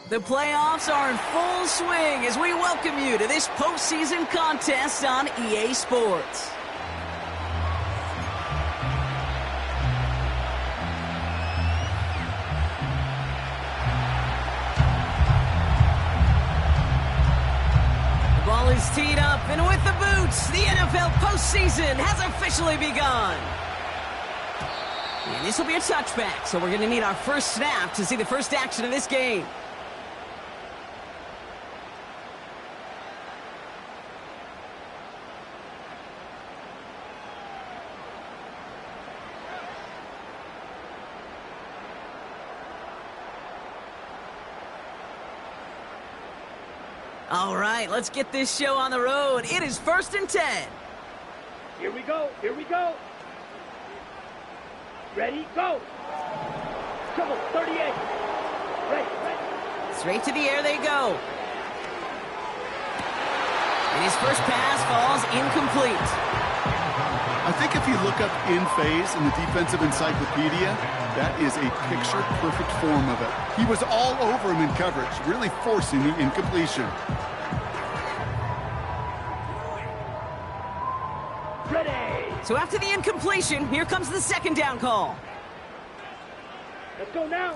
The playoffs are in full swing as we welcome you to this postseason contest on EA Sports. The ball is teed up, and with the boots, the NFL postseason has officially begun. And this will be a touchback, so we're going to need our first snap to see the first action of this game. All right, let's get this show on the road. It is 1st and 10. Here we go. Here we go. Ready, go. Come on, 38. Ready. Straight to the air they go. And his first pass falls incomplete. I think if you look up in phase in the defensive encyclopedia, that is a picture-perfect form of it. He was all over him in coverage, really forcing the incompletion. Ready. So after the incompletion, here comes the second down call. Let's go now.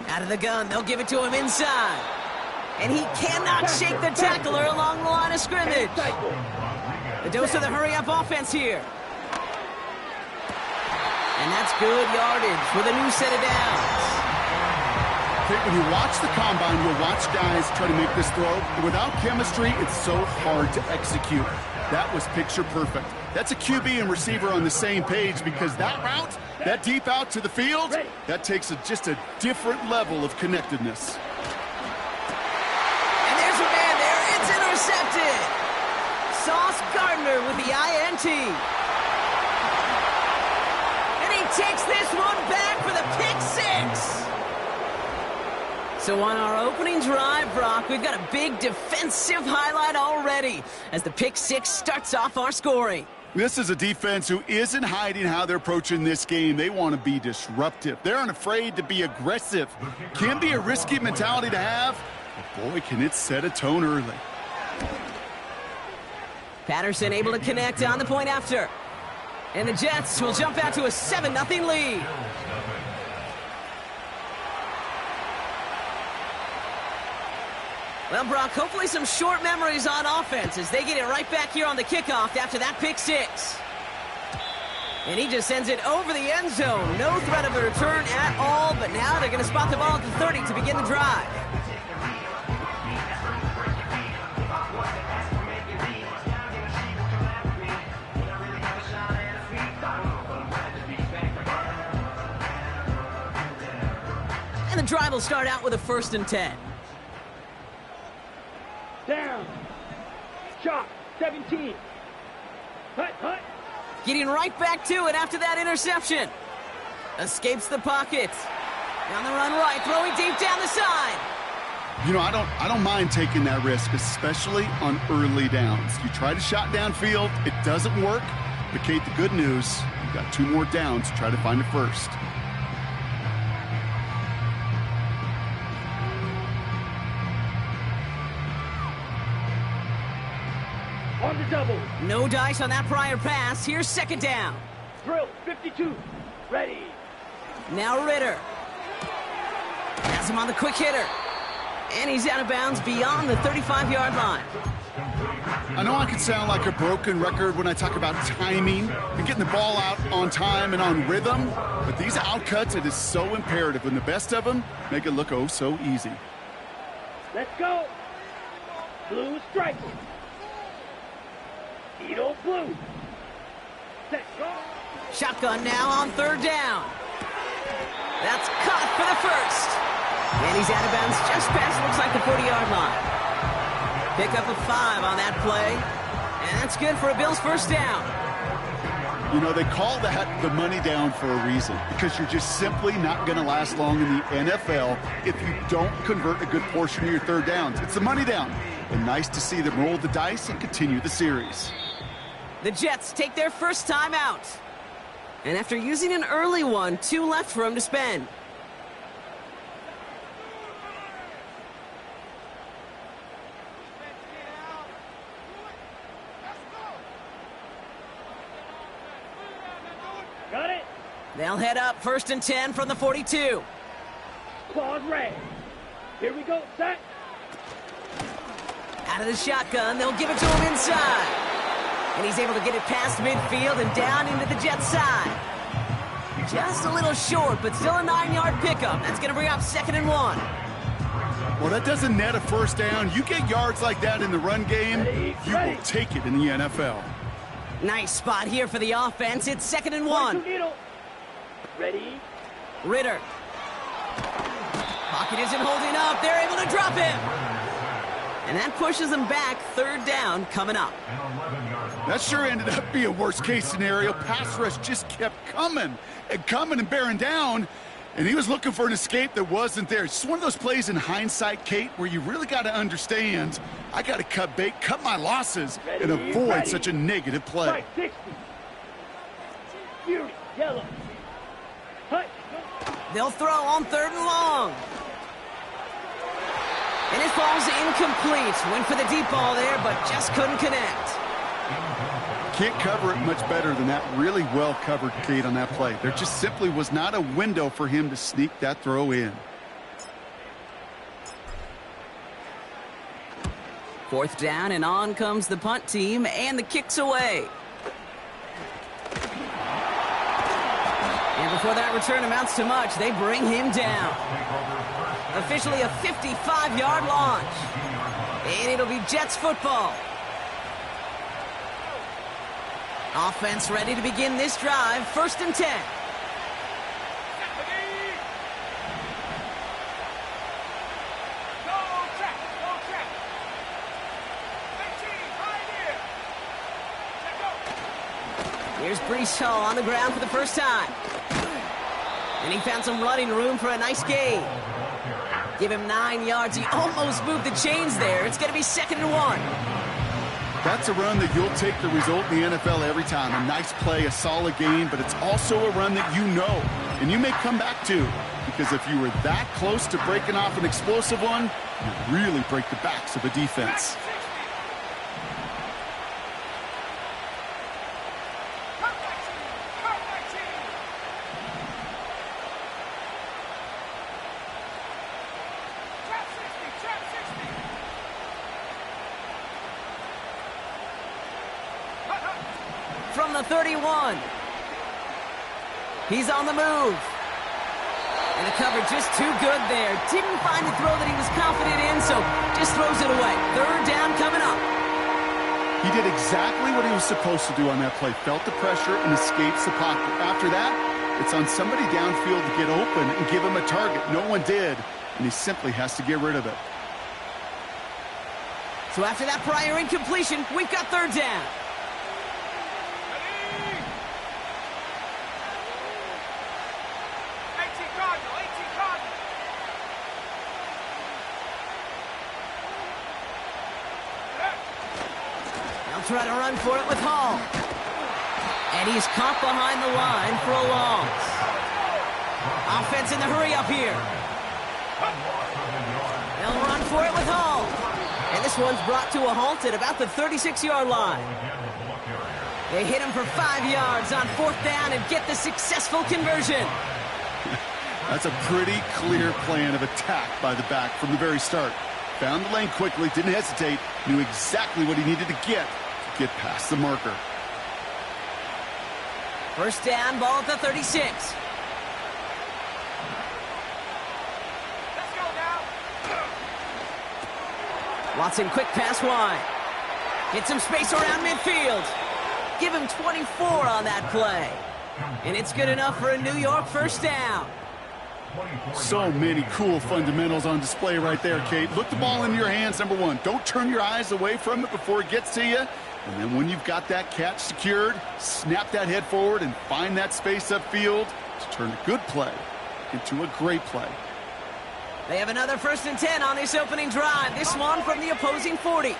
Out of the gun, they'll give it to him inside. And he cannot shake the tackler along the line of scrimmage. The dose of the hurry-up offense here. And that's good yardage with a new set of downs. When you watch the combine, you'll watch guys try to make this throw. Without chemistry, it's so hard to execute. That was picture perfect. That's a QB and receiver on the same page because that route, that deep out to the field, that takes just a different level of connectedness. Intercepted. Sauce Gardner with the INT. And he takes this one back for the pick six. So on our opening drive, Brock, we've got a big defensive highlight already as the pick six starts off our scoring. This is a defense who isn't hiding how they're approaching this game. They want to be disruptive. They're unafraid to be aggressive. Can be a risky mentality to have, but boy, can it set a tone early. Patterson able to connect on the point after. And the Jets will jump out to a 7-0 lead. Well, Brock, hopefully some short memories on offense as they get it right back here on the kickoff after that pick six. And he just sends it over the end zone. No threat of a return at all, but now they're going to spot the ball at the 30 to begin the drive. And the drive will start out with a 1st and 10. Down. Chop. 17. Hut. Getting right back to it after that interception. Escapes the pocket. Down the run right, throwing deep down the side. You know, I don't mind taking that risk, especially on early downs. You try to shot downfield, it doesn't work. But Kate, the good news, you've got 2 more downs to try to find a first. On the double. No dice on that prior pass. Here's 2nd down. Drill. 52. Ready. Now Ritter. Has him on the quick hitter. And he's out of bounds beyond the 35-yard line. I know I can sound like a broken record when I talk about timing and getting the ball out on time and on rhythm, but these outcuts, it is so imperative, and the best of them make it look oh so easy. Let's go. Blue strike. Edo blue. Set, go. Shotgun now on 3rd down. That's caught for the first. And he's out of bounds just past, looks like the 40-yard line. Pick up a 5 on that play. And that's good for a Bills 1st down. You know, they call that the money down for a reason, because you're just simply not going to last long in the NFL if you don't convert a good portion of your 3rd downs. It's the money down. And nice to see them roll the dice and continue the series. The Jets take their first time out. And after using an early one, 2 left for him to spend. They'll head up 1st and 10 from the 42. Claws red. Here we go, set. Out of the shotgun, they'll give it to him inside. And he's able to get it past midfield and down into the Jets' side. Just a little short, but still a 9-yard pickup. That's going to bring up 2nd and 1. Well, that doesn't net a first down. You get yards like that in the run game, you will take it in the NFL. Nice spot here for the offense. It's 2nd and 1. Ready? Ritter. Pocket isn't holding up. They're able to drop him. And that pushes them back. 3rd down coming up. That sure ended up being a worst-case scenario. Pass rush just kept coming and bearing down. And he was looking for an escape that wasn't there. It's just one of those plays in hindsight, Kate, where you really got to understand, I got to cut bait, cut my losses, and avoid such a negative play. 60. Beauty, yellow. Hut. They'll throw on 3rd and long. And it falls incomplete. Went for the deep ball there, but just couldn't connect. Can't cover it much better than that. Really well covered, Kate, on that play. There just simply was not a window for him to sneak that throw in. 4th down, and on comes the punt team, and the kick's away. And before that return amounts to much, they bring him down. Officially a 55-yard launch. And it'll be Jets football. Offense ready to begin this drive. 1st and 10. Here's Brees Hall on the ground for the first time. And he found some running room for a nice gain. Give him 9 yards. He almost moved the chains there. It's going to be 2nd and 1. That's a run that you'll take the result in the NFL every time. A nice play, a solid gain, but it's also a run that you know, and you may come back to, because if you were that close to breaking off an explosive one, you really break the backs of a defense. From the 31. He's on the move. And the cover just too good there. Didn't find the throw that he was confident in, so just throws it away. 3rd down coming up. He did exactly what he was supposed to do on that play. Felt the pressure and escapes the pocket. After that, it's on somebody downfield to get open and give him a target. No one did, and he simply has to get rid of it. So after that prior incompletion, we've got 3rd down. Try to run for it with Hall. And he's caught behind the line for a loss. Offense in the hurry up here. They'll run for it with Hall. And this one's brought to a halt at about the 36-yard line. They hit him for 5 yards on 4th down and get the successful conversion. That's a pretty clear plan of attack by the back from the very start. Found the lane quickly, didn't hesitate, knew exactly what he needed to get past the marker. 1st down, ball at the 36. Let's go now. Watson, quick pass wide. Get some space around midfield. Give him 24 on that play. And it's good enough for a New York 1st down. So many cool fundamentals on display right there, Kate. Look the ball into your hands, number one. Don't turn your eyes away from it before it gets to you. And then when you've got that catch secured, snap that head forward and find that space upfield to turn a good play into a great play. They have another 1st and 10 on this opening drive. This one from the opposing 40.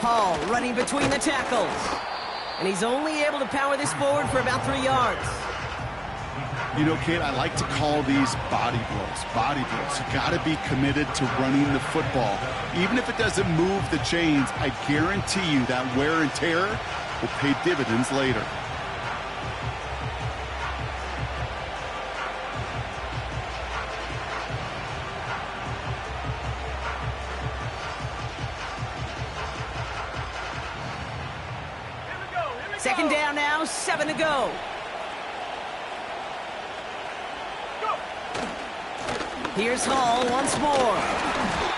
Hall running between the tackles. And he's only able to power this forward for about 3 yards. You know, Kate, I like to call these body blows. Body blows. You got to be committed to running the football. Even if it doesn't move the chains, I guarantee you that wear and tear will pay dividends later. Second down now, 7 to go. Here's Hall once more.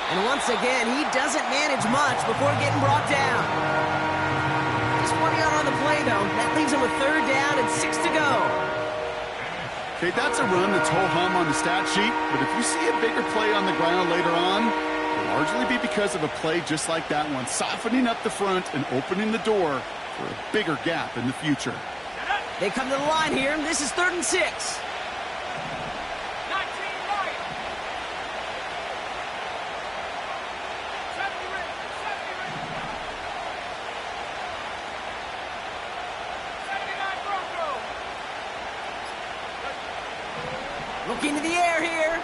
And once again, he doesn't manage much before getting brought down. Just 1 yard on the play, though. That leaves him with 3rd down and 6 to go. Okay, that's a run that's ho-hum on the stat sheet, but if you see a bigger play on the ground later on, it'll largely be because of a play just like that one, softening up the front and opening the door for a bigger gap in the future. They come to the line here. This is 3rd and 6. Looking to the air here.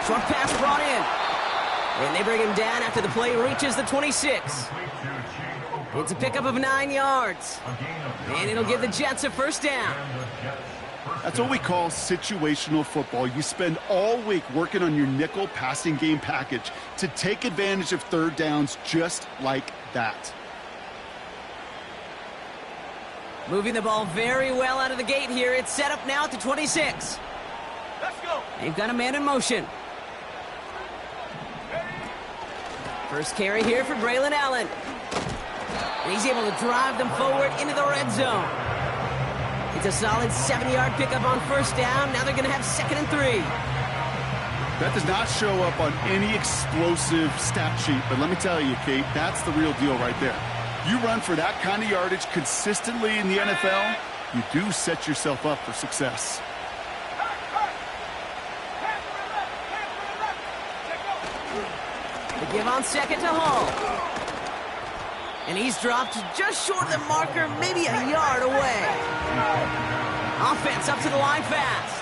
Short pass brought in. And they bring him down after the play reaches the 26. It's a pickup of 9 yards. And it'll give the Jets a 1st down. That's what we call situational football. You spend all week working on your nickel passing game package to take advantage of 3rd downs just like that. Moving the ball very well out of the gate here. It's set up now at the 26. Let's go. They've got a man in motion. First carry here for Braylon Allen. And he's able to drive them forward into the red zone. It's a solid 7-yard pickup on 1st down. Now they're going to have 2nd and 3. That does not show up on any explosive stat sheet, but let me tell you, Kate, that's the real deal right there. You run for that kind of yardage consistently in the NFL, you do set yourself up for success. The give on 2nd to Hall. And he's dropped just short of the marker, maybe a yard away. Offense up to the line fast.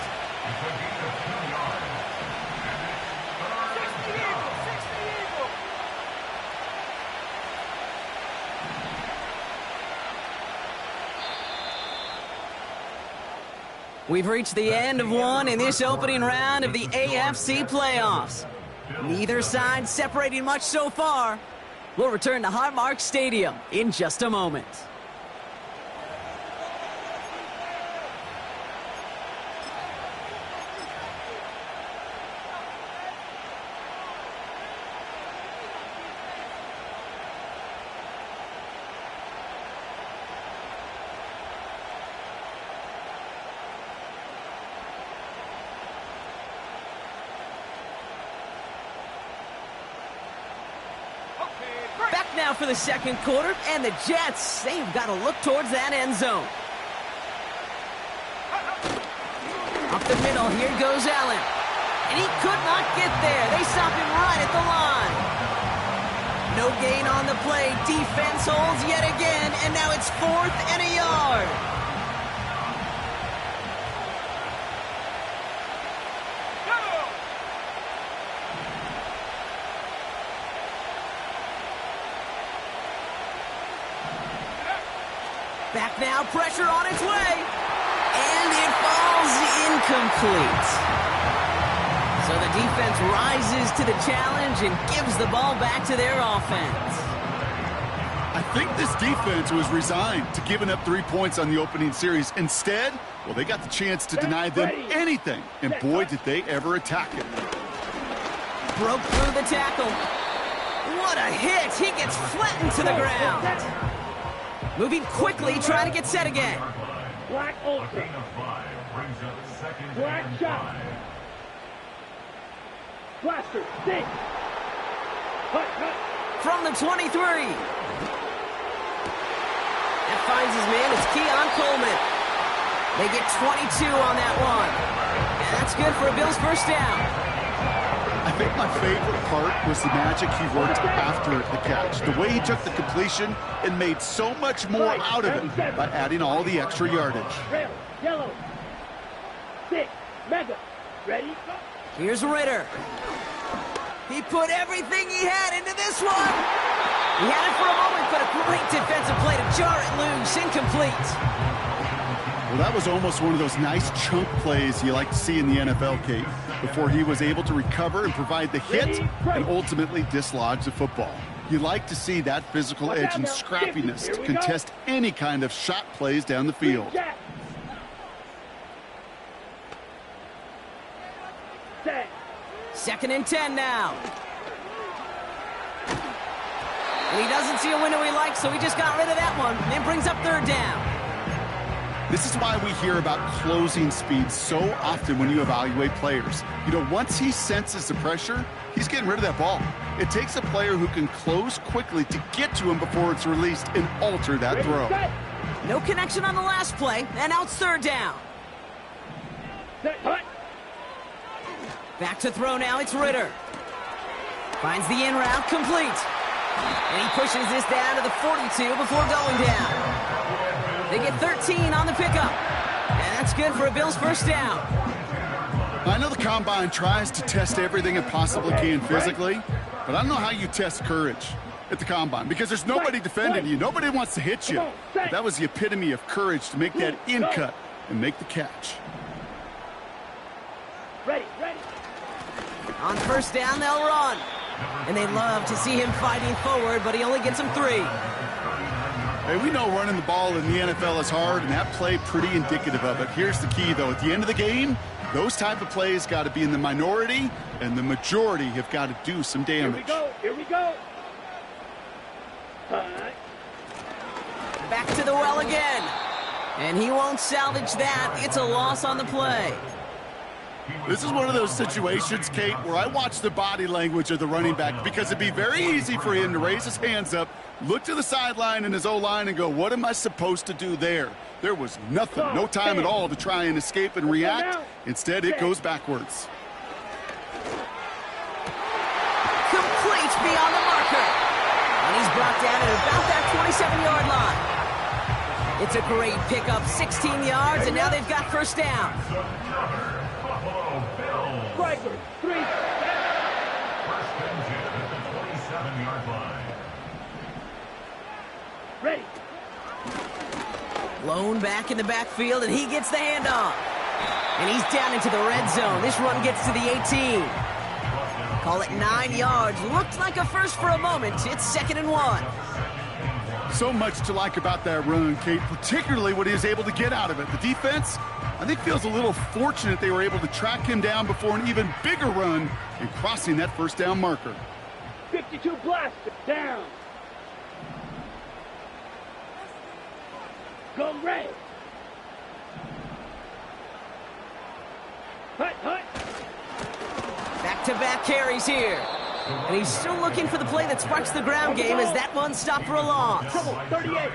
We've reached the end of one in this opening round of the AFC playoffs. Neither side separating much so far. We'll return to Highmark Stadium in just a moment. Back now for the 2nd quarter, and the Jets, they've got to look towards that end zone. Up the middle, here goes Allen. And he could not get there. They stop him right at the line. No gain on the play. Defense holds yet again, and now it's 4th and a yard. Back now, pressure on its way. And it falls incomplete. So the defense rises to the challenge and gives the ball back to their offense. I think this defense was resigned to giving up 3 points on the opening series. Instead, well, they got the chance to deny them anything. And boy, did they ever attack it. Broke through the tackle. What a hit. He gets flattened to the ground. Moving quickly, trying to get set again. Black open. Black shot. Blaster, stick. Cut, cut. From the 23. That finds his man. It's Keon Coleman. They get 22 on that one. And that's good for a Bills 1st down. I think my favorite part was the magic he worked after the catch. The way he took the completion and made so much more out of it by adding all the extra yardage. Red, yellow. 6. Mega. Ready? Go. Here's Ritter. He put everything he had into this one. He had it for a moment, but a great defensive play to jar it loose. Incomplete. Well, that was almost one of those nice chunk plays you like to see in the NFL, Kate, before he was able to recover and provide the hit and ultimately dislodge the football. You like to see that physical edge and scrappiness to contest any kind of shot plays down the field. Second and 10 now. And he doesn't see a window he likes, so he just got rid of that one and brings up third down. This is why we hear about closing speed so often when you evaluate players. You know, once he senses the pressure, he's getting rid of that ball. It takes a player who can close quickly to get to him before it's released and alter that throw. No connection on the last play, and now it's third down. Back to throw now, it's Ritter. Finds the in route, complete. And he pushes this down to the 42 before going down. They get 13 on the pickup. And that's good for a Bills first down. I know the Combine tries to test everything it possibly can physically, but I don't know how you test courage at the Combine because there's nobody defending you. Nobody wants to hit you. But that was the epitome of courage to make that in cut and make the catch. Ready. On first down, they'll run. And they love to see him fighting forward, but he only gets them 3. Hey, we know running the ball in the NFL is hard, and that play pretty indicative of it. Here's the key, though. At the end of the game, those type of plays got to be in the minority, and the majority have got to do some damage. Here we go. Back to the well again. And he won't salvage that. It's a loss on the play. This is one of those situations, Kate, where I watch the body language of the running back because it'd be very easy for him to raise his hands up, look to the sideline in his O-line and go, what am I supposed to do there? There was nothing, no time at all to try and escape and react. Instead, it goes backwards. Complete beyond the marker. And he's brought down at about that 27-yard line. It's a great pickup, 16 yards, and now they've got first down. Striker, 3. First and 10 at the 27-yard line. Ready. Lone back in the backfield, and he gets the handoff. And he's down into the red zone. This run gets to the 18. Call it 9 yards. Looked like a first for a moment. It's 2nd and 1. So much to like about that run, Kate, particularly what he was able to get out of it. The defense, I think, feels a little fortunate they were able to track him down before an even bigger run and crossing that first down marker. 52 blaster down. Go red. Hut. Back-to-back carries here. And he's still looking for the play that sparks the ground game as that one stopped for a loss. Trouble, 38.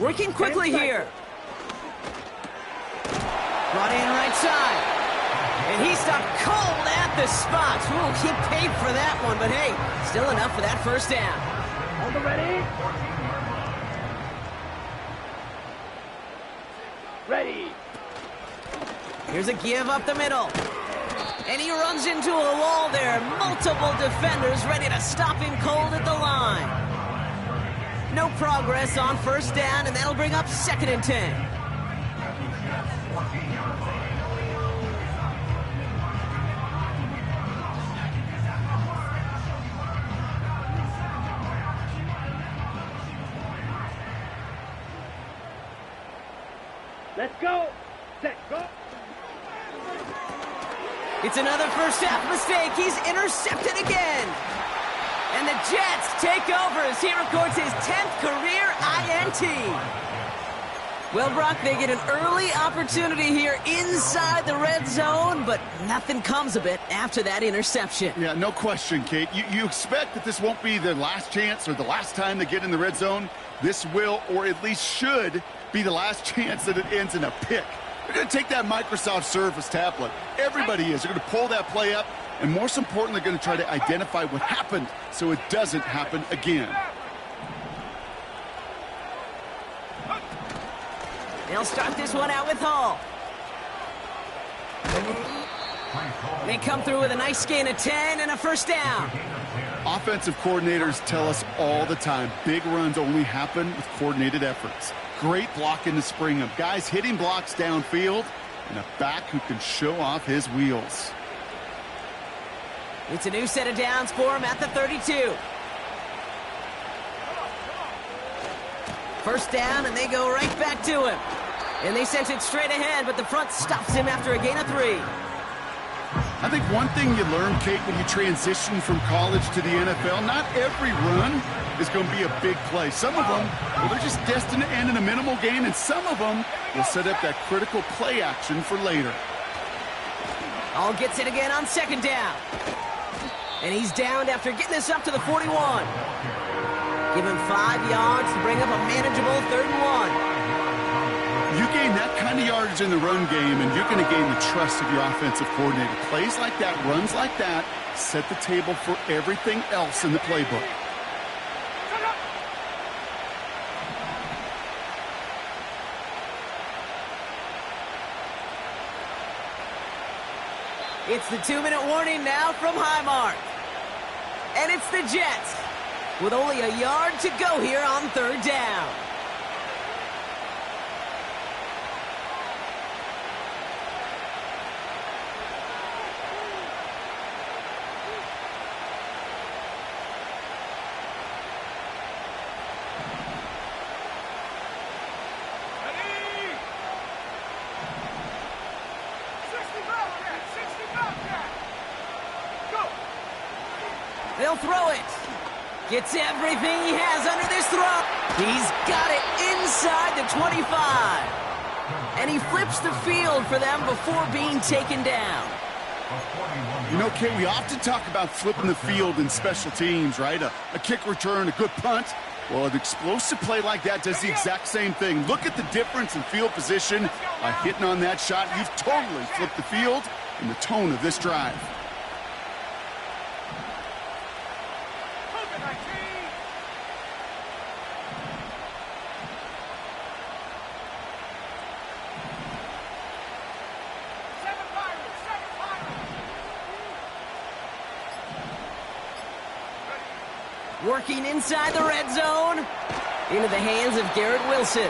Working quickly here. Brought in right side. And he stopped cold at the spot. Ooh, he paid for that one, but hey, still enough for that first down. On the ready. Ready. Here's a give up the middle. And he runs into a wall there. Multiple defenders ready to stop him cold at the line. No progress on first down, and that'll bring up 2nd and 10. Let's go. Set, go. It's another first half mistake. He's intercepted again. And the Jets take over as he records his 10th career INT. Well, Brock, they get an early opportunity here inside the red zone, but nothing comes of it after that interception. Yeah, no question, Kate. You expect that this won't be the last chance or the last time they get in the red zone. This will, or at least should, be the last chance that it ends in a pick. They're going to take that Microsoft Surface tablet. Everybody is. They're going to pull that play up, and most importantly, going to try to identify what happened so it doesn't happen again. They'll start this one out with Hall. They come through with a nice gain of 10 and a first down. Offensive coordinators tell us all the time, big runs only happen with coordinated efforts. Great blocking to spring them. Guys hitting blocks downfield, and a back who can show off his wheels. It's a new set of downs for him at the 32. First down, and they go right back to him. And they sent it straight ahead, but the front stops him after a gain of 3. I think one thing you learn, Kate, when you transition from college to the NFL, not every run is going to be a big play. Some of them, well, they're just destined to end in a minimal gain, and some of them will set up that critical play action for later. All gets it again on second down. And he's downed after getting this up to the 41. Give him 5 yards to bring up a manageable 3rd and 1. You gain that kind of yardage in the run game, and you're going to gain the trust of your offensive coordinator. Plays like that, runs like that, set the table for everything else in the playbook. It's the 2-minute warning now from Highmark. And it's the Jets with only a yard to go here on 3rd down. They'll throw it. Gets everything he has under this throw. He's got it inside the 25. And he flips the field for them before being taken down. You know, Kate, we often talk about flipping the field in special teams, right? A kick return, a good punt. Well, an explosive play like that does the exact same thing. Look at the difference in field position by hitting on that shot. You've totally flipped the field and the tone of this drive. Working inside the red zone. Into the hands of Garrett Wilson.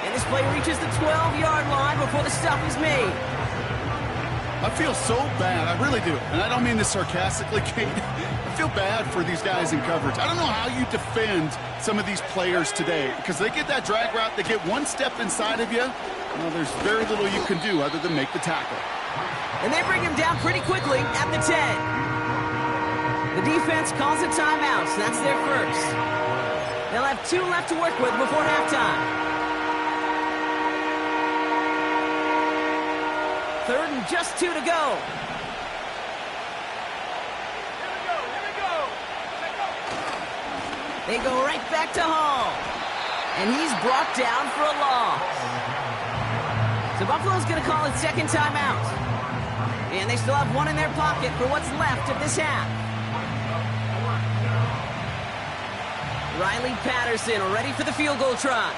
And this play reaches the 12-yard line before the stop is made. I feel so bad. I really do. And I don't mean this sarcastically, Kate. I feel bad for these guys in coverage. I don't know how you defend some of these players today, because they get that drag route, they get one step inside of you. Well, there's very little you can do other than make the tackle. And they bring him down pretty quickly at the 10. The defense calls a timeout, so that's their first. They'll have 2 left to work with before halftime. 3rd and just 2 to go. They go right back to Hall. And he's brought down for a loss. So Buffalo's going to call it second timeout. And they still have 1 in their pocket for what's left of this half. Riley Patterson ready for the field goal try.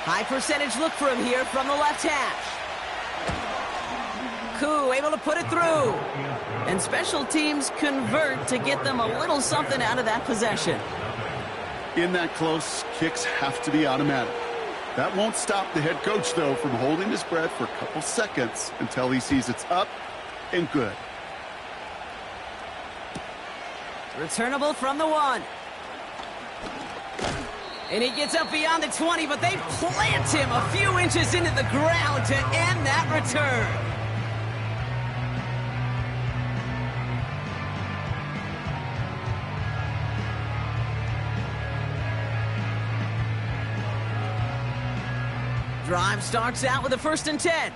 High percentage look for him here from the left hash. Koo able to put it through. And special teams convert to get them a little something out of that possession. In that close, kicks have to be automatic. That won't stop the head coach, though, from holding his breath for a couple seconds until he sees it's up and good. Returnable from the 1. And he gets up beyond the 20, but they plant him a few inches into the ground to end that return. Drive starts out with a 1st and 10.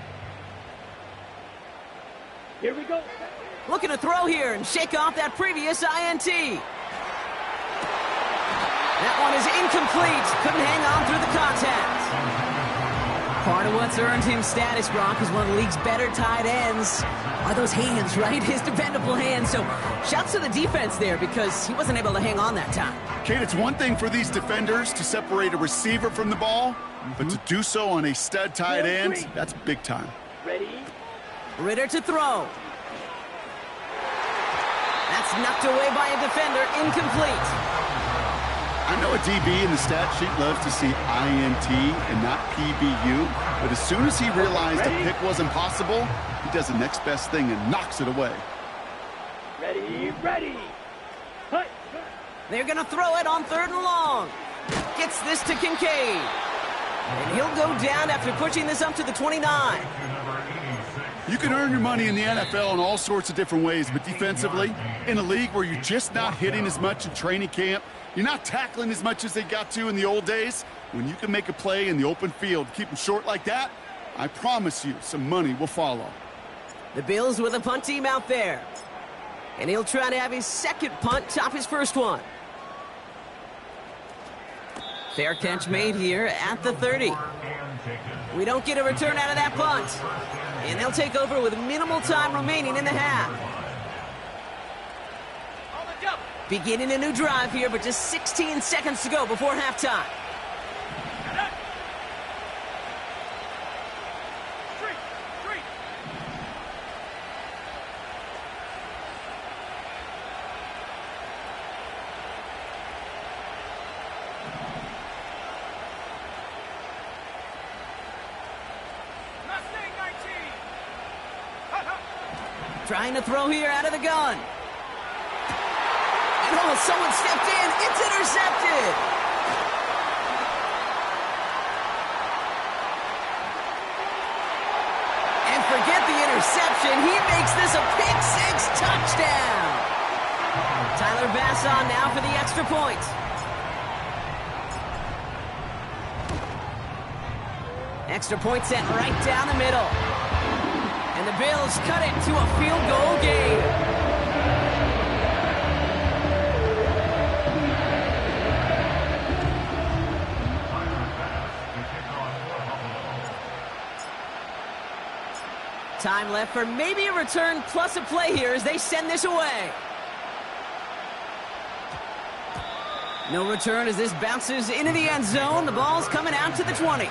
Here we go. Looking to throw here and shake off that previous INT. That one is incomplete. Couldn't hang on through the contact. Part of what's earned him status, Gronk, is one of the league's better tight ends. Are those hands, right? His dependable hands. So shouts to the defense there, because he wasn't able to hang on that time. Kate, it's one thing for these defenders to separate a receiver from the ball, but to do so on a stud tight end, that's big time. Ready, Ritter to throw. That's knocked away by a defender, incomplete. I know a DB in the stat sheet loves to see INT and not PBU, but as soon as he realized a pick wasn't possible, he does the next best thing and knocks it away. Ready. Hut. They're going to throw it on 3rd and long. Gets this to Kincaid. And he'll go down after pushing this up to the 29. You can earn your money in the NFL in all sorts of different ways, but defensively, in a league where you're just not hitting as much in training camp, you're not tackling as much as they got to in the old days, when you can make a play in the open field, keep them short like that, I promise you some money will follow. The Bills with a punt team out there. And he'll try to have his second punt top his first one. Fair catch made here at the 30. We don't get a return out of that punt. And they'll take over with minimal time remaining in the half. Beginning a new drive here, but just 16 seconds to go before halftime. Trying to throw here out of the gun. And oh, someone stepped in. It's intercepted. And forget the interception. He makes this a pick-6 touchdown. Tyler Bass on now for the extra point. Extra point set right down the middle. And the Bills cut it to a field goal game. Time left for maybe a return plus a play here as they send this away. No return as this bounces into the end zone. The ball's coming out to the 20.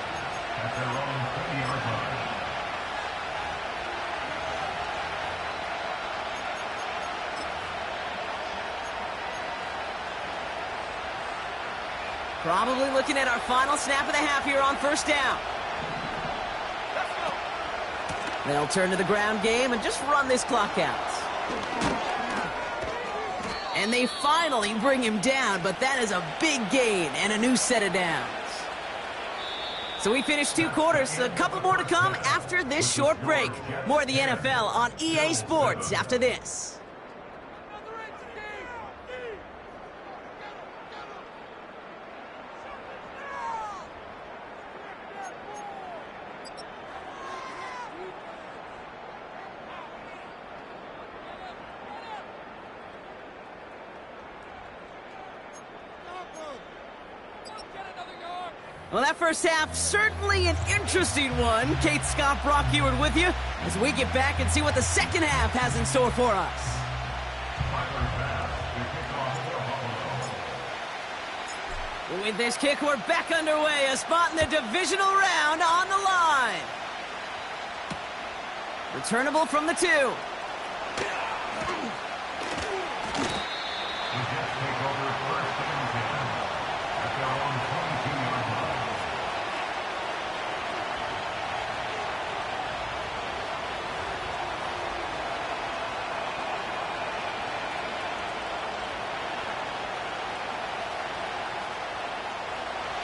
Probably looking at our final snap of the half here on 1st down. They'll turn to the ground game and just run this clock out. And they finally bring him down, but that is a big gain and a new set of downs. So we finished 2 quarters, a couple more to come after this short break. More of the NFL on EA Sports after this. Well, that first half, certainly an interesting one. Kate Scott, Brock Ewart with you as we get back and see what the second half has in store for us. With this kick, we're back underway. A spot in the divisional round on the line. Returnable from the 2.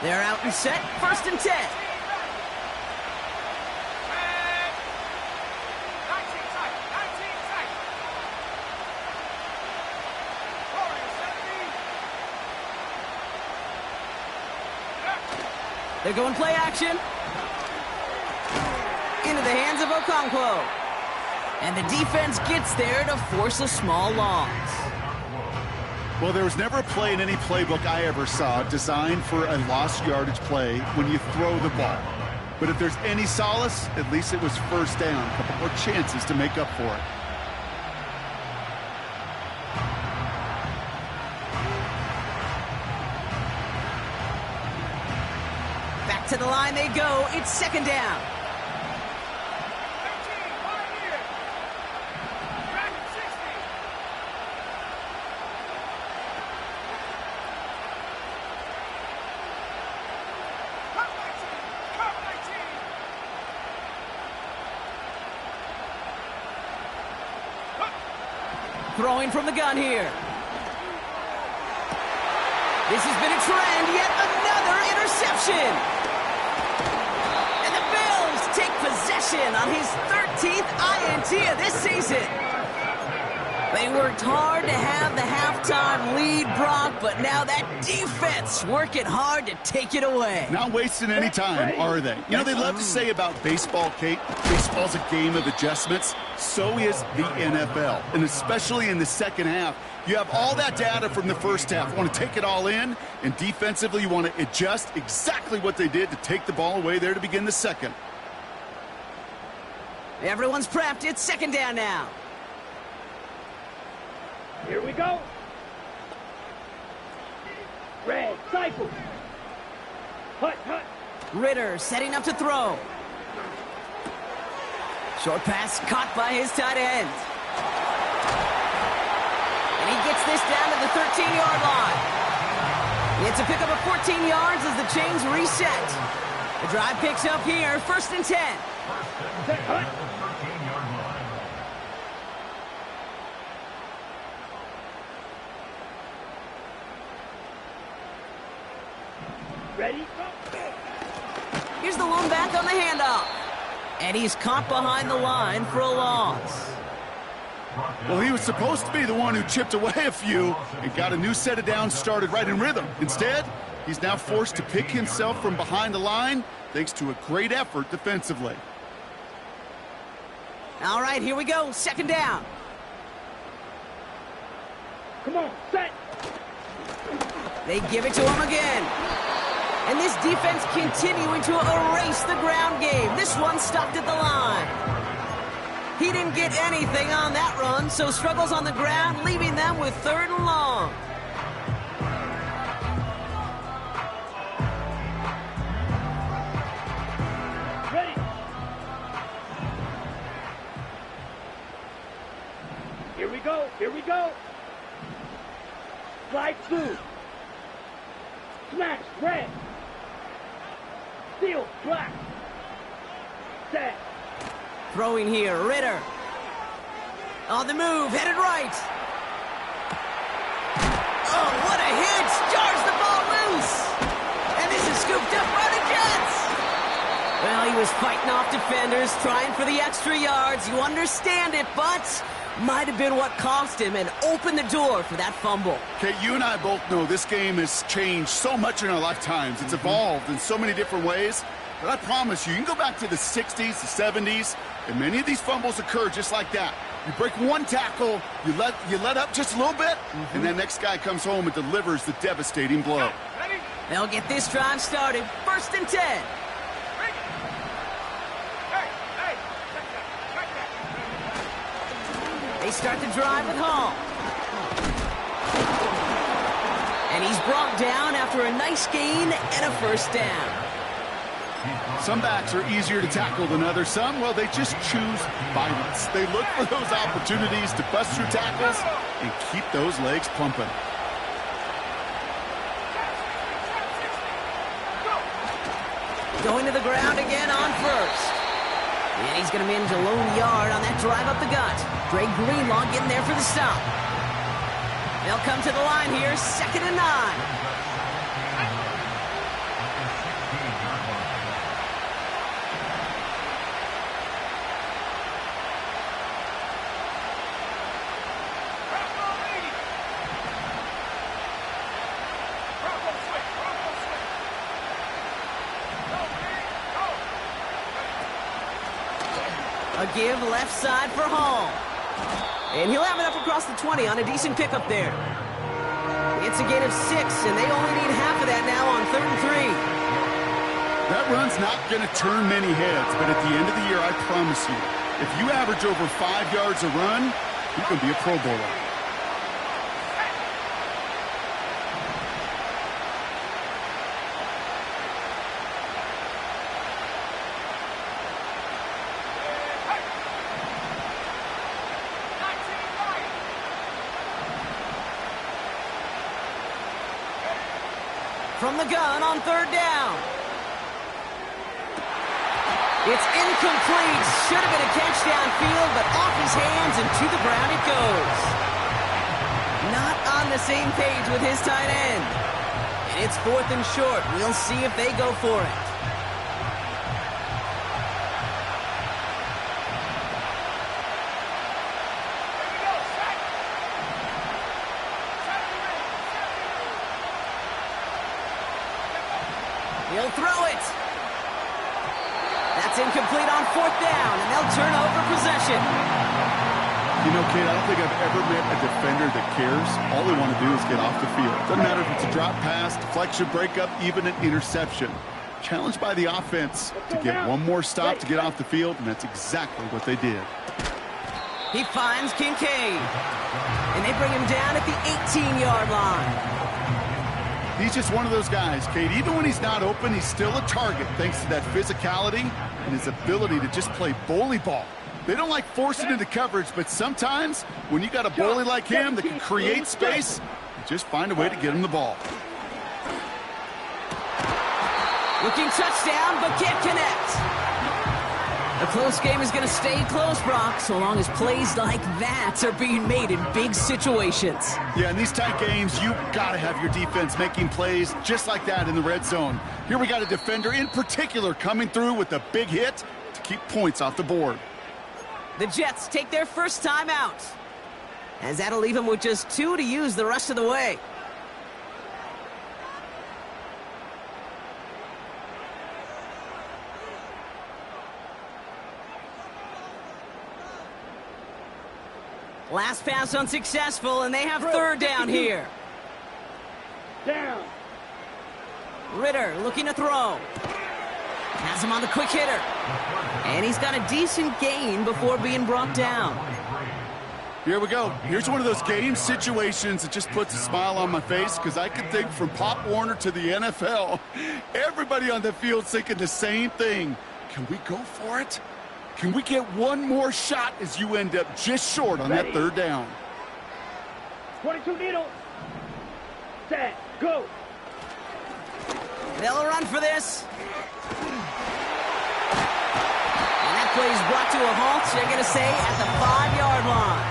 They're out and set, 1st and 10. They're going play action. Into the hands of Okonkwo. And the defense gets there to force a small loss. Well, there was never a play in any playbook I ever saw designed for a lost yardage play when you throw the ball. But if there's any solace, at least it was 1st down. A couple more chances to make up for it. Back to the line they go. It's 2nd down. Throwing from the gun here. This has been a trend, yet another interception. And the Bills take possession on his 13th INT of this season. They worked hard to have the halftime lead, Brock, but now that defense working hard to take it away. Not wasting any time, are they? You know, they love to say about baseball, Kate, baseball's a game of adjustments. So is the NFL, and especially in the second half. You have all that data from the first half. You want to take it all in, and defensively you want to adjust exactly what they did to take the ball away there to begin the second. Everyone's prepped. It's second down now. Here we go. Red, cycle. Hut. Ritter setting up to throw. Short pass caught by his tight end. And he gets this down to the 13-yard line. It's a pickup of 14 yards as the chains reset. The drive picks up here, 1st and 10. Set, hut. Ready? Here's the lone back on the handoff. And he's caught behind the line for a loss. Well, he was supposed to be the one who chipped away a few and got a new set of downs started right in rhythm. Instead, he's now forced to pick himself from behind the line thanks to a great effort defensively. All right, here we go. Second down. Come on, set. They give it to him again. And this defense continuing to erase the ground game. This one stopped at the line. He didn't get anything on that run, so struggles on the ground, leaving them with 3rd and long. Ready. Here we go. Slide through. Smash, red. Steal, black. Set. Throwing here, Ritter. On the move, headed right. Oh, what a hit! Jars the ball loose. And this is scooped up by the Jets. Well, he was fighting off defenders, trying for the extra yards. You understand it, but might have been what cost him and opened the door for that fumble. Okay, you and I both know this game has changed so much in our lifetimes. It's evolved in so many different ways. But I promise you can go back to the 60s, the 70s, and many of these fumbles occur just like that. You break one tackle, you let up just a little bit, and that next guy comes home and delivers the devastating blow. They'll get this drive started. 1st and 10. They start the drive with Hall. And he's brought down after a nice gain and a 1st down. Some backs are easier to tackle than others. Some, well, they just choose violence. They look for those opportunities to bust through tackles and keep those legs pumping. Going to the ground again on 1st. And he's going to manage a lone yard on that drive up the gut. Dre Greenlaw getting there for the stop. They'll come to the line here, 2nd and 9. A give left side for Hall. And he'll have it up across the 20 on a decent pickup there. It's a gain of 6, and they only need half of that now on 3rd and 3. That run's not going to turn many heads, but at the end of the year, I promise you, if you average over 5 yards a run, you can be a Pro Bowler. From the gun on 3rd down. It's incomplete. Should have been a catch downfield, but off his hands and to the ground it goes. on the same page with his tight end. And it's 4th and short. We'll see if they go for it. He'll throw it. That's incomplete on 4th down, and they'll turn over possession. You know, Kate, I don't think I've ever met a defender that cares. All they want to do is get off the field. Doesn't matter if it's a drop pass, deflection, breakup, even an interception. Challenged by the offense to get one more stop to get off the field, and that's exactly what they did. He finds Kincaid, and they bring him down at the 18-yard line. He's just one of those guys, Kate. Even when he's not open, he's still a target thanks to that physicality and his ability to just play bully ball. They don't like forcing into coverage, but sometimes when you got a bully like him that can create space, you just find a way to get him the ball. Looking touchdown, but can't connect. A close game is going to stay close, Brock, so long as plays like that are being made in big situations. Yeah, in these tight games, you've got to have your defense making plays just like that in the red zone. Here we got a defender in particular coming through with a big hit to keep points off the board. The Jets take their first time out, as that'll leave them with just 2 to use the rest of the way. Last pass unsuccessful, and they have 3rd down here. Down. Ritter looking to throw. Has him on the quick hitter. And he's got a decent gain before being brought down. Here we go. Here's one of those game situations that just puts a smile on my face because I can think from Pop Warner to the NFL. Everybody on the field's thinking the same thing. Can we go for it? Can we get one more shot as you end up just short on that 3rd down? 22 needles. Set. Go. They'll run for this. And that play is brought to a halt, they're going to say, at the 5-yard line.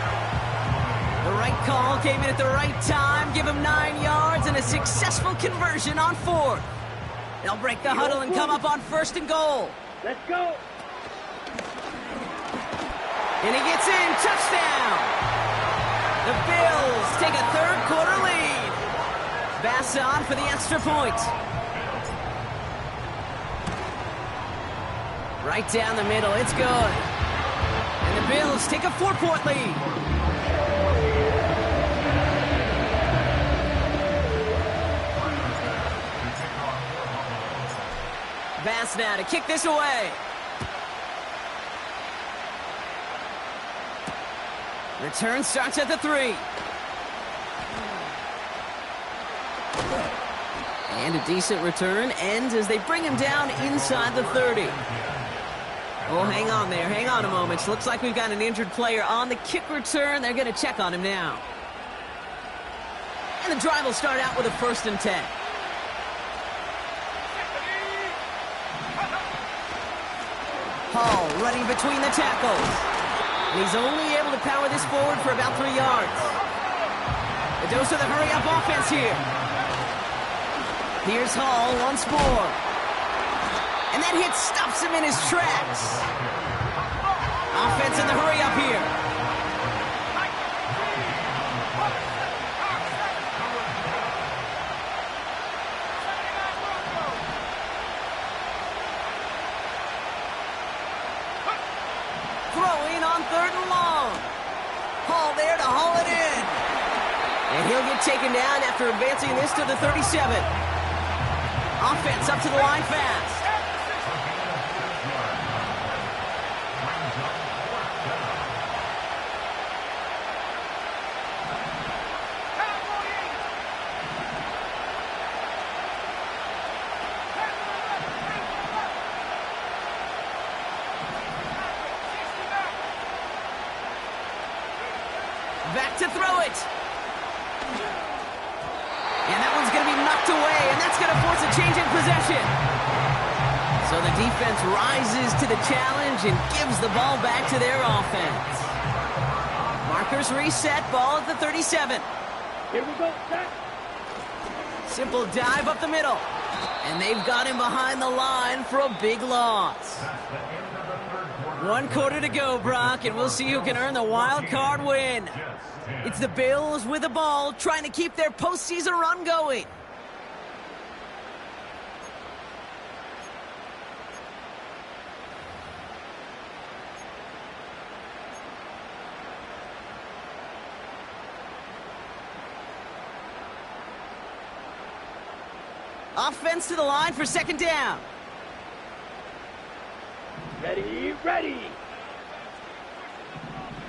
The right call came in at the right time, give him 9 yards, and a successful conversion on 4th. They'll break the huddle and come up on 1st and goal. Let's go. And he gets in. Touchdown. The Bills take a 3rd quarter lead. Bass on for the extra point. Right down the middle. It's good. And the Bills take a 4-point lead. Bass now to kick this away. Return starts at the 3. And a decent return ends as they bring him down inside the 30. Oh, hang on there. Hang on a moment. Looks like we've got an injured player on the kick return. They're going to check on him now. And the drive will start out with a 1st and 10. Hall running between the tackles. And he's only able to power this forward for about 3 yards. A dose of the hurry-up offense here. Here's Hall once more. And that hit stops him in his tracks. Offense in the hurry-up here. Throwing on 3rd and long. Hall there to haul it in. And he'll get taken down after advancing this to the 37. Offense up to the line fast. Back to throw it. And that one's going to be knocked away, and that's going to force a change in possession. So the defense rises to the challenge and gives the ball back to their offense. Markers reset, ball at the 37. Here we go. Set. Simple dive up the middle. And they've got him behind the line for a big loss. 1 quarter to go, Brock, and we'll see who can earn the wild card win. It's the Bills with the ball, trying to keep their postseason run going. Offense to the line for 2nd down. Ready, ready.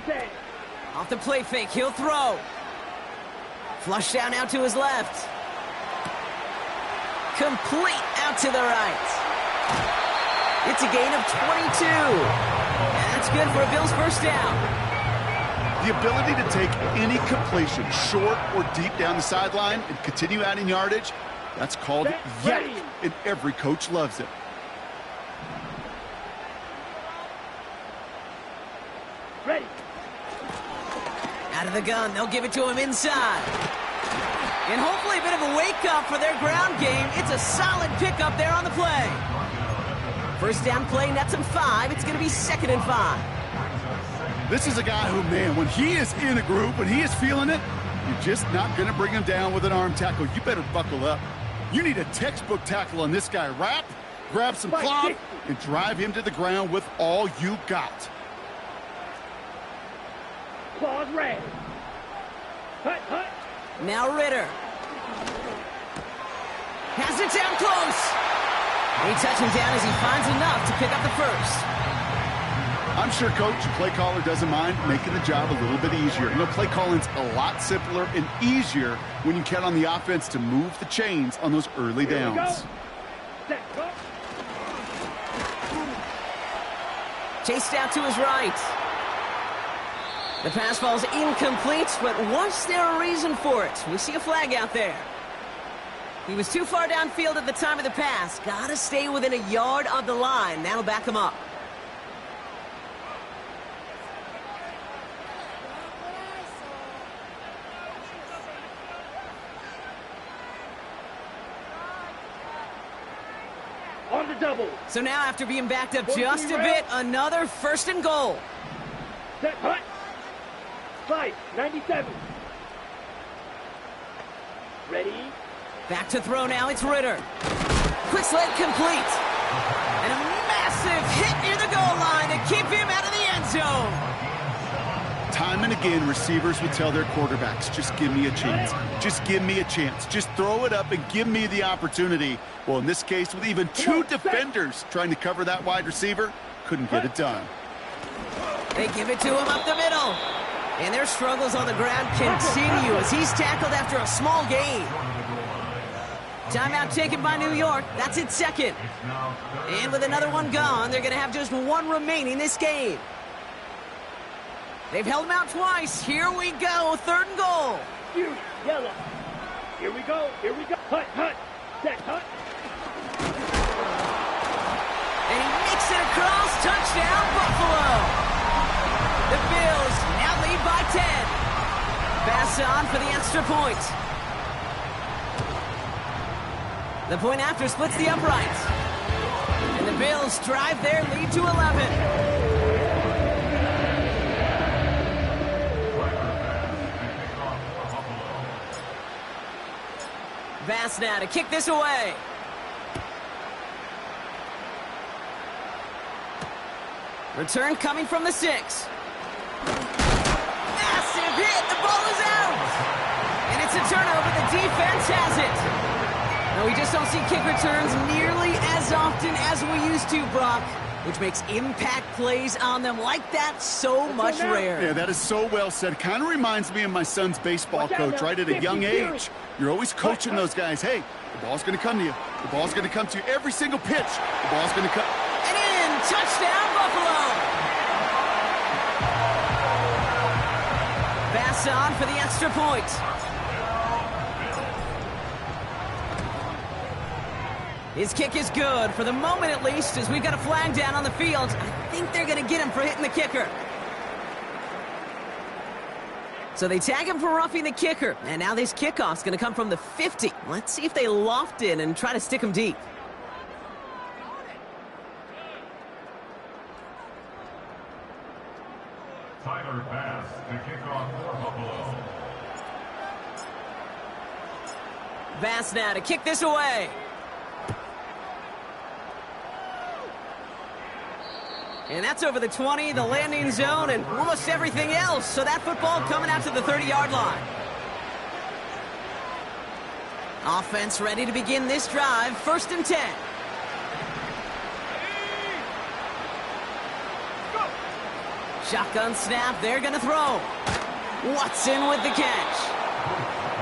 Set. Off the play fake, he'll throw. Flush down out to his left. Complete out to the right. It's a gain of 22. And that's good for a Bills 1st down. The ability to take any completion, short or deep down the sideline, and continue adding yardage, that's called yak, and every coach loves it. Ready. Out of the gun, they'll give it to him inside. And hopefully a bit of a wake-up for their ground game. It's a solid pickup there on the play. 1st down play, nets him 5. It's going to be 2nd and 5. This is a guy who, man, when he is in a group, when he is feeling it, you're just not going to bring him down with an arm tackle. You better buckle up. You need a textbook tackle on this guy. Wrap, grab some cloth, and drive him to the ground with all you got. Claws red. Hut, hut. Now Ritter. Has it down close. They touch him down as he finds enough to pick up the 1st. I'm sure Coach, the play caller, doesn't mind making the job a little bit easier. You know, play calling's a lot simpler and easier when you count on the offense to move the chains on those early downs. Set, go. Chased out to his right. The pass falls incomplete, but was there a reason for it? We see a flag out there. He was too far downfield at the time of the pass. Gotta stay within a yard of the line. That'll back him up. On the double. So now, after being backed up just a bit, another 1st and goal. Set, hut. Slide, 97. Ready. Back to throw now, it's Ritter. Quick sled complete. And a massive hit near the goal line to keep him out of the end zone. Time and again, receivers would tell their quarterbacks, just give me a chance. Just give me a chance. Just throw it up and give me the opportunity. Well, in this case, with even 2 defenders trying to cover that wide receiver, couldn't get it done. They give it to him up the middle. And their struggles on the ground continue as he's tackled after a small gain. Timeout taken by New York. That's its 2nd. And with another one gone, they're going to have just 1 remaining this game. They've held him out twice. Here we go. 3rd and goal. Beauty, yellow. Here we go. Here we go. Hut, hut. Set, hut. And he makes it across. Touchdown, Buffalo. The Bills now lead by 10. Pass on for the extra point. The point after splits the uprights. And the Bills drive their lead to 11. Bass now to kick this away. Return coming from the 6. Massive hit. The ball is out. And it's a turnover. The defense has it. No, we just don't see kick returns nearly as often as we used to, Brock, which makes impact plays on them like that so much rarer. Yeah, that is so well said. Kind of reminds me of my son's baseball coach, right at a young age. You're always coaching those guys. Hey, the ball's going to come to you. The ball's going to come to you every single pitch. The ball's going to come. And in. Touchdown, Buffalo. Bass on for the extra point. His kick is good, for the moment at least, as we've got a flag down on the field. I think they're going to get him for hitting the kicker. So they tag him for roughing the kicker, and now this kickoff's going to come from the 50. Let's see if they loft in and try to stick him deep. Tyler Bass to kick off for Buffalo. Bass now to kick this away. And that's over the 20, the landing zone, and almost everything else. So that football coming out to the 30-yard line. Offense ready to begin this drive. 1st and 10. Shotgun snap. They're going to throw. Watson with the catch.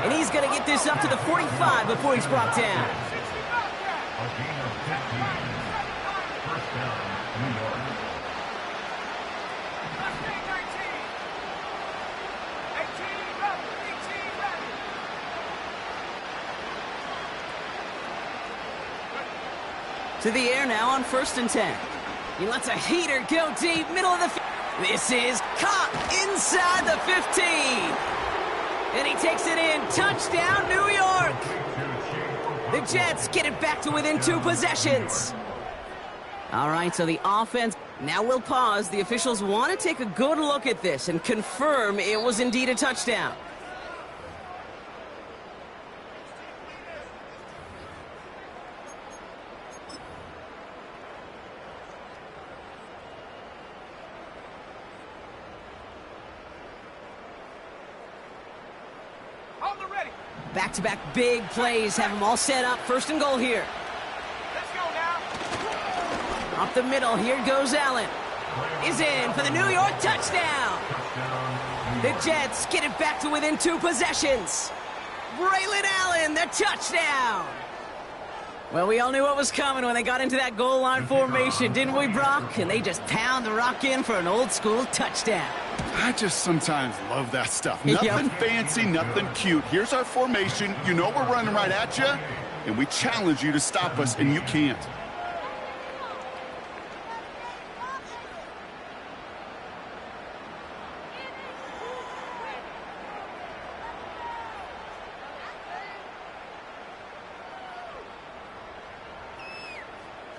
And he's going to get this up to the 45 before he's brought down. A gain of 15. First down, New York. To the air now on 1st and 10. He lets a heater go deep, middle of the field. This is caught inside the 15. And he takes it in. Touchdown, New York. The Jets get it back to within 2 possessions. All right, so the offense. Now we'll pause. The officials want to take a good look at this and confirm it was indeed a touchdown. Back-to-back big plays have them all set up. 1st and goal here. Let's go now. Up the middle, here goes Allen. Is in for the New York touchdown. The Jets get it back to within 2 possessions. Braylon Allen, the touchdown. Well, we all knew what was coming when they got into that goal line formation, didn't we, Brock? And they just pound the rock in for an old-school touchdown. I just sometimes love that stuff. Nothing fancy, nothing cute. Here's our formation. You know we're running right at you, and we challenge you to stop us, and you can't.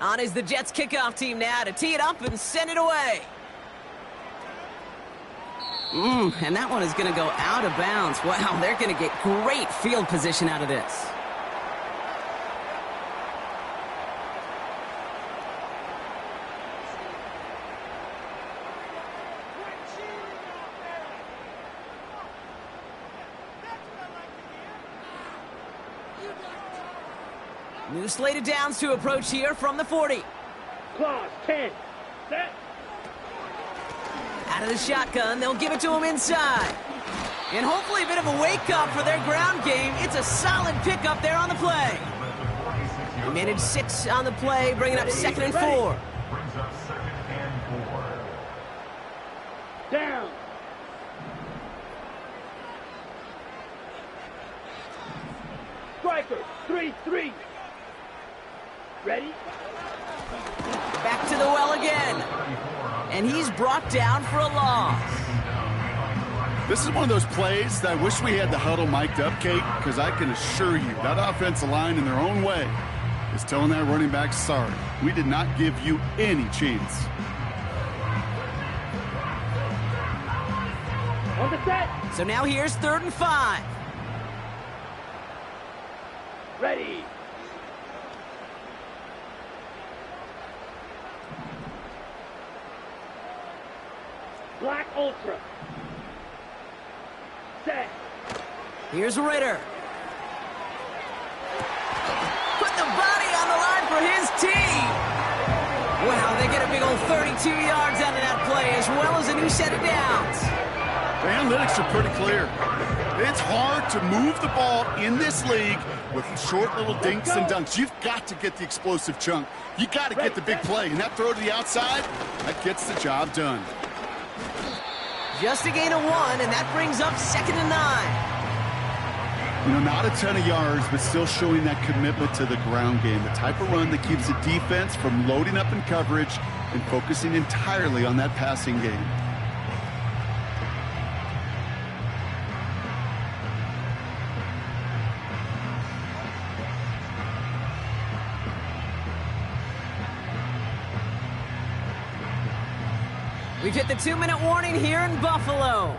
On is the Jets kickoff team now to tee it up and send it away. And that one is going to go out of bounds. Wow, they're going to get great field position out of this. New slated downs to approach here from the 40. Clause 10. Set. Out of the shotgun, they'll give it to him inside. And hopefully a bit of a wake-up for their ground game. It's a solid pickup there on the play. They managed 6 on the play, bringing up 2nd and 4. Brings up 2nd and 4. Down. Striker. 3-3. Ready? Back to the well again. And he's brought down for a loss. This is one of those plays that I wish we had the huddle mic'd up, Kate, because I can assure you that offensive line in their own way is telling that running back, sorry, we did not give you any chance. On the set. So now here's 3rd and 5. Ready. Black Ultra. Set. Here's Ritter. Put the body on the line for his team. Wow, they get a big old 32 yards out of that play, as well as a new set of downs. The analytics are pretty clear. It's hard to move the ball in this league with short little dinks and dunks. You've got to get the explosive chunk. You got to get the big play. And that throw to the outside, that gets the job done. Just a gain of 1, and that brings up 2nd and 9. You know, not a ton of yards, but still showing that commitment to the ground game. The type of run that keeps the defense from loading up in coverage and focusing entirely on that passing game. We've hit the 2-minute warning here in Buffalo.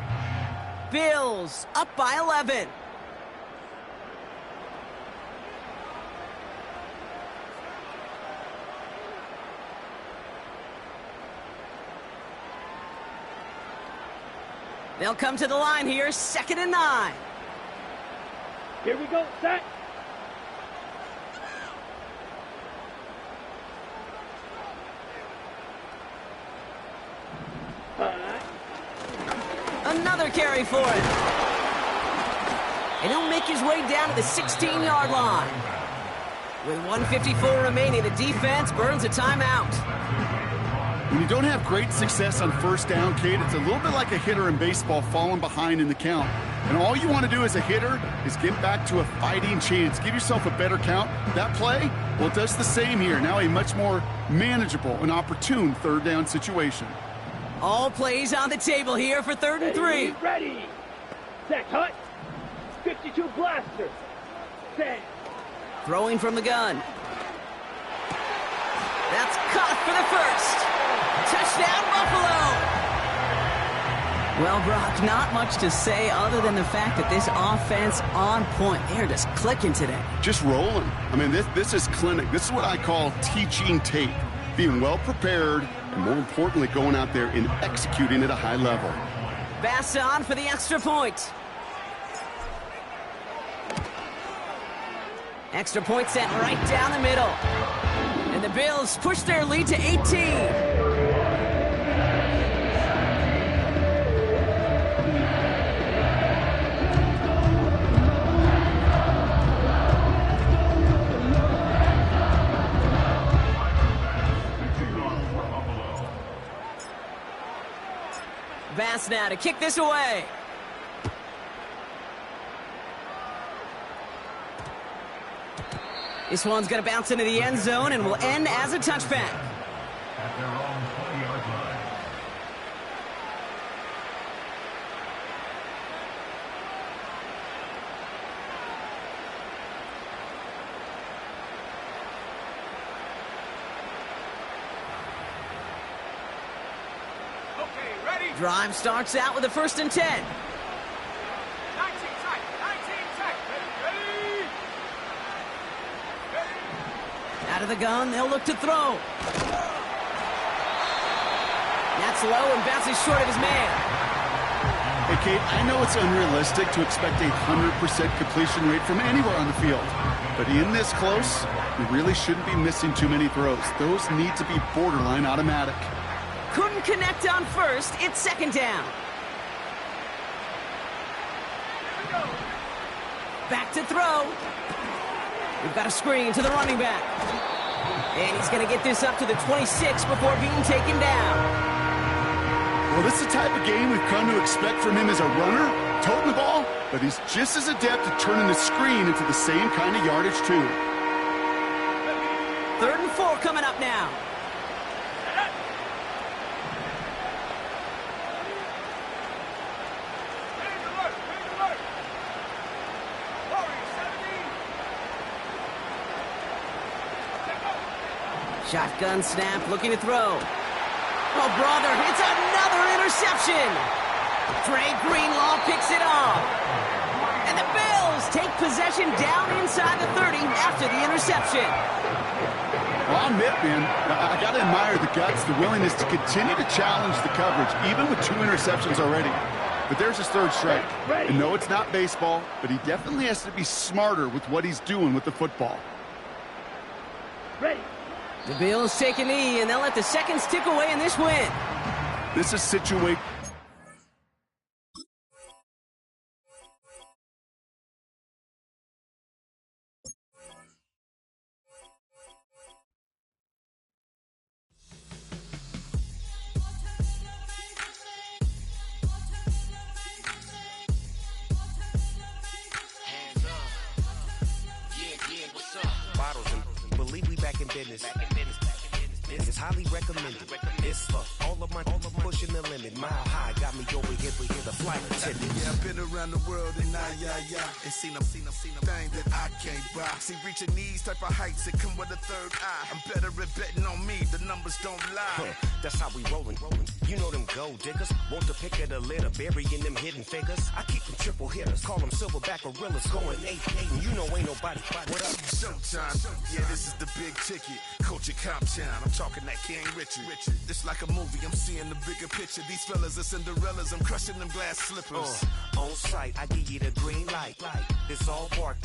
Bills up by 11. They'll come to the line here, 2nd and 9. Here we go, set. Another carry for it. And he'll make his way down to the 16-yard line. With 1:54 remaining, the defense burns a timeout. When you don't have great success on first down, Kate, it's a little bit like a hitter in baseball falling behind in the count. And all you want to do as a hitter is get back to a fighting chance. Give yourself a better count. That play, well, it does the same here. Now a much more manageable and opportune third down situation. All plays on the table here for 3rd and 3. Ready. Set, hut. 52 blaster. Set. Throwing from the gun. That's caught for the first. Touchdown, Buffalo! Well, Brock, not much to say other than the fact that this offense on point. They're just clicking today. Just rolling. I mean, this is clinic. This is what I call teaching tape. Being well prepared, and more importantly, going out there and executing at a high level. Bass on for the extra point. Extra point sent right down the middle. And the Bills push their lead to 18. Bass now to kick this away. This one's going to bounce into the end zone and will end as a touchback. At their own 20-yard line. Drive starts out with a 1st and 10. 19 tight. 19 tight. Ready. Out of the gun, they'll look to throw. That's low and bounces short of his man. Hey, Kate, I know it's unrealistic to expect a 100% completion rate from anywhere on the field. But in this close, you really shouldn't be missing too many throws. Those need to be borderline automatic. Couldn't connect on first. It's 2nd down. Back to throw. We've got a screen to the running back. And he's going to get this up to the 26 before being taken down. Well, this is the type of game we've come to expect from him as a runner, toting the ball, but he's just as adept at turning the screen into the same kind of yardage, too. 3rd and 4 coming up now. Shotgun snap, looking to throw. Oh, brother, it's another interception. Dre Greenlaw picks it off. And the Bills take possession down inside the 30 after the interception. Well, I'll admit, man, I got to admire the guts, the willingness to continue to challenge the coverage, even with 2 interceptions already. But there's his 3rd strike. And no, it's not baseball, but he definitely has to be smarter with what he's doing with the football. Ready. The Bills take a knee, and they'll let the seconds tick away in this win. This is situation. Bottles and believe we back in business. It's highly recommended. It's for all of my pushing the limit. Mile high got me over here the flight attendant. Yeah, I've been around the world and and seen them thing that I can't buy. See, reaching these type of heights, it come with a third eye. I'm better at betting on me, the numbers don't lie. That's how we rollin'. You know them gold diggers, want the pick of the litter, burying them hidden figures. I keep them triple hitters, call them silverback gorillas, going 8-8, and you know ain't nobody. What up? Showtime. Yeah, this is the big ticket. Culture Cop Town. I'm talking that King Richard. It's like a movie. I'm seeing the bigger picture. These fellas are Cinderellas. I'm crushing them glass slippers. On sight, I give you the green light. It's all bark.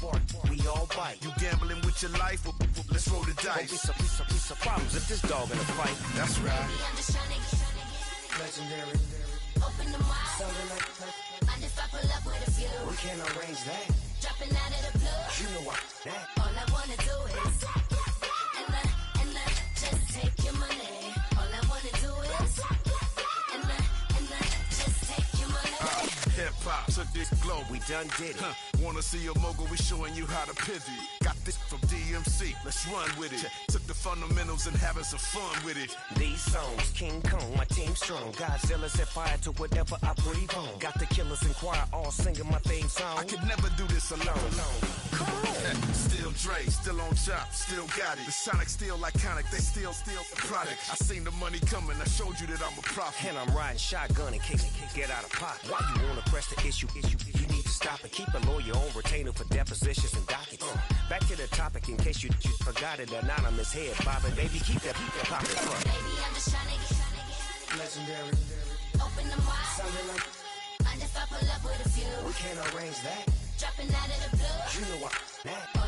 We all bite. You gambling with your life? Let's roll the dice. Don't be some problems if this dog in a fight. That's right. I'm just trying to get Legendary. open the mind. Something like perfect. Mind if I pull up with a few? We can't arrange that. Dropping out of the blue. You know what? That. All I wanna do is and just take your money. All I wanna do is and just take your money. Hip hop took this globe. We done did it. Wanna see a mogul? We showing you how to pivot. Got this from DMC. Let's run with it. Took the fundamentals and having some fun with it. These songs, King Kong, my team strong. Godzilla set fire to whatever I breathe on. Got the killers in choir all singing my theme song. I could never do this alone. Still Dre, still on top, still got it. The Sonic still iconic, they still the product. I seen the money coming, I showed you that I'm a prophet. And I'm riding shotgun in case get out of pocket. Why you wanna press the issue? You need to stop it. Keep a lawyer on retainer for depositions and dockets. Back to the topic in case you forgot it. Anonymous head bobbing, baby, keep that popping. Baby, I'm just trying to get Legendary. open the mind. Something like Mind if I pull up with a few? we can't arrange that. Dropping out of the blue. You know what? That.